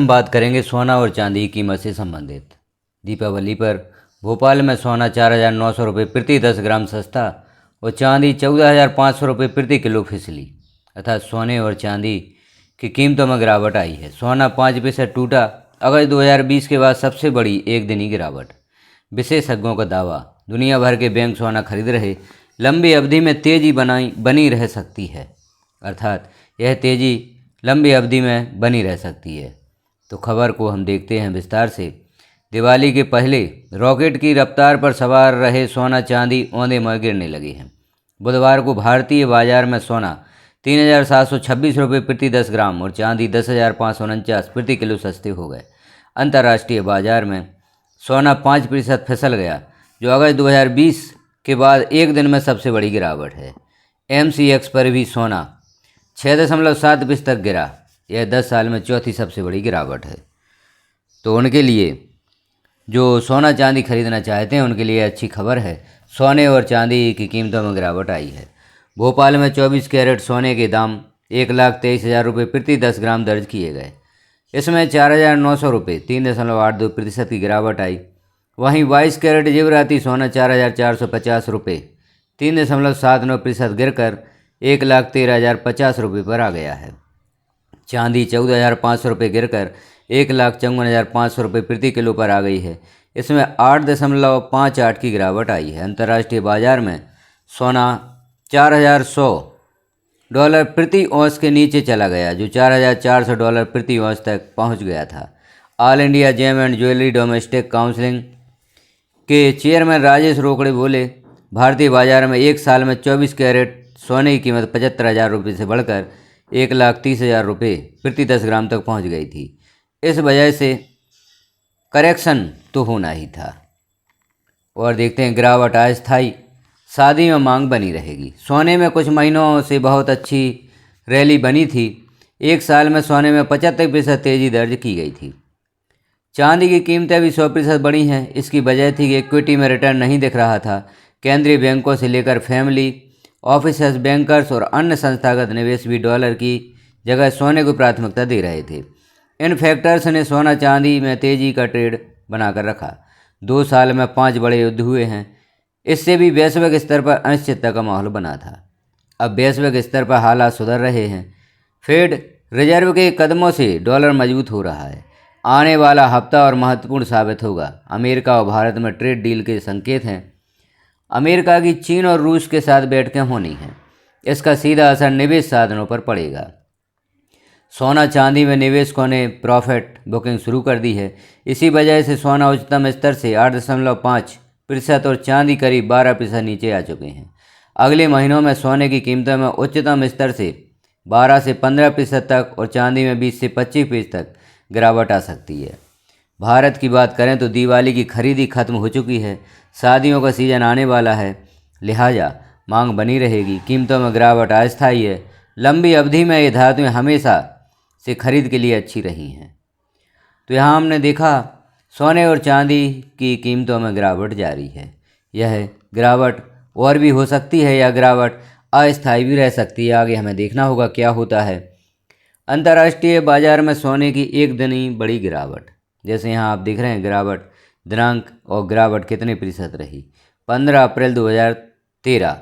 हम बात करेंगे सोना और चांदी की कीमत से संबंधित। दीपावली पर भोपाल में सोना 4,900 रुपये प्रति 10 ग्राम सस्ता और चांदी 14,500 रुपये प्रति किलो फिसली, अर्थात सोने और चांदी की कीमतों में गिरावट आई है। सोना 5% टूटा, अगस्त 2020 के बाद सबसे बड़ी एक दिनी गिरावट। विशेषज्ञों का दावा, दुनिया भर के बैंक सोना खरीद रहे, लंबी अवधि में तेजी बनी रह सकती है, अर्थात यह तेजी लंबी अवधि में बनी रह सकती है। तो खबर को हम देखते हैं विस्तार से। दिवाली के पहले रॉकेट की रफ्तार पर सवार रहे सोना चांदी औंधे में गिरने लगे हैं। बुधवार को भारतीय बाजार में सोना 3,726 रुपये प्रति 10 ग्राम और चांदी 10,549 प्रति किलो सस्ते हो गए। अंतर्राष्ट्रीय बाजार में सोना 5% फिसल गया, जो अगस्त 2020 के बाद एक दिन में सबसे बड़ी गिरावट है। MCX पर भी सोना 6.7% तक गिरा। यह 10 साल में चौथी सबसे बड़ी गिरावट है। तो उनके लिए जो सोना चांदी खरीदना चाहते हैं उनके लिए अच्छी खबर है। सोने और चांदी की कीमतों में गिरावट आई है। भोपाल में 24 कैरेट सोने के दाम 1,23,000 रुपये प्रति 10 ग्राम दर्ज किए गए। इसमें 4,900 रुपये 3.82% की गिरावट आई। वहीं 22 कैरेट जेवराती सोना 4,450 रुपये 3.79% गिरकर 1,13,050 रुपये पर आ गया है। चांदी 14,500 रुपये गिरकर 1,54,500 रुपये प्रति किलो पर आ गई है। इसमें 8.58 की गिरावट आई है। अंतर्राष्ट्रीय बाजार में सोना $4,100 प्रति औंस के नीचे चला गया, जो $4,400 प्रति औंस तक पहुंच गया था। All India gem and jewellery domestic council के चेयरमैन राजेश रोकड़े बोले, भारतीय बाजार में एक साल में 24 कैरेट सोने की कीमत 75,000 रुपये से बढ़कर 1,30,000 रुपये प्रति 10 ग्राम तक पहुंच गई थी। इस वजह से करेक्शन तो होना ही था। और देखते हैं गिरावट अस्थायी, शादी में मांग बनी रहेगी। सोने में कुछ महीनों से बहुत अच्छी रैली बनी थी। एक साल में सोने में 75% तेजी दर्ज की गई थी। चांदी की कीमतें भी 100% बढ़ी हैं। इसकी वजह थी कि इक्विटी में रिटर्न नहीं दिख रहा था। केंद्रीय बैंकों से लेकर फैमिली ऑफिसर्स, बैंकर्स और अन्य संस्थागत निवेश भी डॉलर की जगह सोने को प्राथमिकता दे रहे थे। इन फैक्टर्स ने सोना चांदी में तेजी का ट्रेड बनाकर रखा। 2 साल में 5 बड़े युद्ध हुए हैं। इससे भी वैश्विक स्तर पर अनिश्चितता का माहौल बना था। अब वैश्विक स्तर पर हालात सुधर रहे हैं। फेड रिजर्व के कदमों से डॉलर मजबूत हो रहा है। आने वाला हफ्ता और महत्वपूर्ण साबित होगा। अमेरिका और भारत में ट्रेड डील के संकेत हैं। अमेरिका की चीन और रूस के साथ बैठकें होनी हैं। इसका सीधा असर निवेश साधनों पर पड़ेगा। सोना चांदी में निवेशकों ने प्रॉफिट बुकिंग शुरू कर दी है। इसी वजह से सोना उच्चतम स्तर से 8.5% और चांदी करीब 12% नीचे आ चुके हैं। अगले महीनों में सोने की कीमतों में उच्चतम स्तर से 12 से 15% तक और चांदी में 20 से 25% तक गिरावट आ सकती है। भारत की बात करें तो दिवाली की खरीदी खत्म हो चुकी है। शादियों का सीजन आने वाला है, लिहाजा मांग बनी रहेगी। कीमतों में गिरावट अस्थायी है। लंबी अवधि में ये धातुएं हमेशा से खरीद के लिए अच्छी रही हैं। तो यहाँ हमने देखा सोने और चांदी की कीमतों में गिरावट जारी है। यह गिरावट और भी हो सकती है या गिरावट अस्थायी भी रह सकती है। आगे हमें देखना होगा क्या होता है। अंतर्राष्ट्रीय बाजार में सोने की एक दिनी बड़ी गिरावट, जैसे यहाँ आप देख रहे हैं गिरावट दिनांक और गिरावट कितने प्रतिशत रही। 15 अप्रैल 2013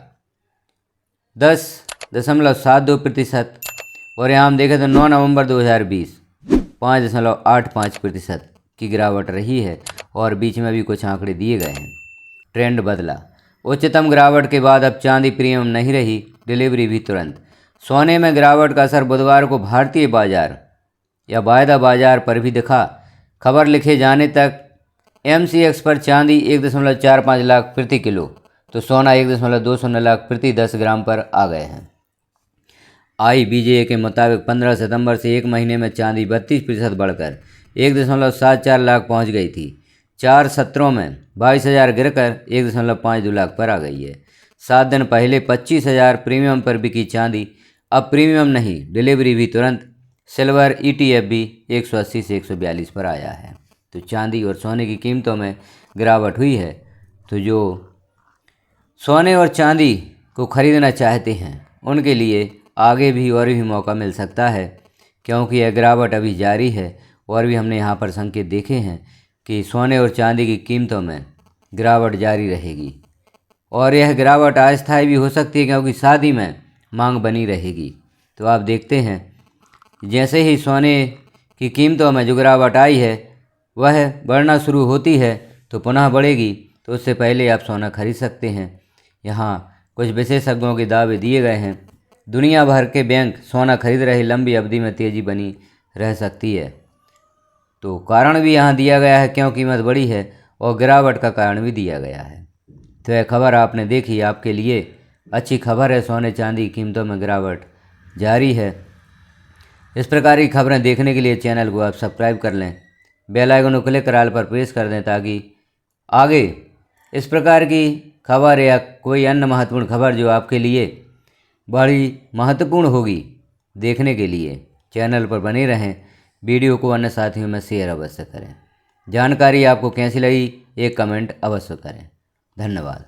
10.72%। और यहाँ हम देखें तो 9 नवंबर 2020 5.85% की गिरावट रही है। और बीच में भी कुछ आंकड़े दिए गए हैं। ट्रेंड बदला। उच्चतम गिरावट के बाद अब चांदी प्रीमियम नहीं रही, डिलीवरी भी तुरंत। सोने में गिरावट का असर बुधवार को भारतीय बाजार या वायदा बाजार पर भी दिखा। खबर लिखे जाने तक MCX पर चांदी 1.45 लाख प्रति किलो तो सोना 1.20 लाख प्रति 10 ग्राम पर आ गए हैं। IBJ के मुताबिक 15 सितंबर से एक महीने में चांदी 32% बढ़कर 1.74 लाख पहुंच गई थी। 4 सत्रों में 22,000 गिरकर 1.52 लाख पर आ गई है। 7 दिन पहले 25,000 प्रीमियम पर बिकी चांदी अब प्रीमियम नहीं, डिलीवरी भी तुरंत। सिल्वर ETF भी 180 से 142 पर आया है। तो चांदी और सोने की कीमतों में गिरावट हुई है। तो जो सोने और चांदी को खरीदना चाहते हैं उनके लिए आगे भी और भी मौका मिल सकता है, क्योंकि यह गिरावट अभी जारी है और भी हमने यहाँ पर संकेत देखे हैं कि सोने और चांदी की कीमतों में गिरावट जारी रहेगी और यह गिरावट अस्थायी भी हो सकती है, क्योंकि शादी में मांग बनी रहेगी। तो आप देखते हैं जैसे ही सोने की कीमतों में जो गिरावट आई है वह बढ़ना शुरू होती है तो पुनः बढ़ेगी, तो उससे पहले आप सोना खरीद सकते हैं। यहाँ कुछ विशेषज्ञों के दावे दिए गए हैं। दुनिया भर के बैंक सोना खरीद रहे, लंबी अवधि में तेज़ी बनी रह सकती है। तो कारण भी यहाँ दिया गया है क्यों कीमत बढ़ी है, और गिरावट का कारण भी दिया गया है। तो यह खबर आपने देखी, आपके लिए अच्छी खबर है। सोने चांदी की कीमतों में गिरावट जारी है। इस प्रकार की खबरें देखने के लिए चैनल को आप सब्सक्राइब कर लें, बेल आइकन को क्लिक कर ऑल पर प्रेस कर दें, ताकि आगे इस प्रकार की खबर या कोई अन्य महत्वपूर्ण खबर जो आपके लिए बड़ी महत्वपूर्ण होगी देखने के लिए चैनल पर बने रहें। वीडियो को अन्य साथियों में शेयर अवश्य करें। जानकारी आपको कैसी लगी एक कमेंट अवश्य करें। धन्यवाद।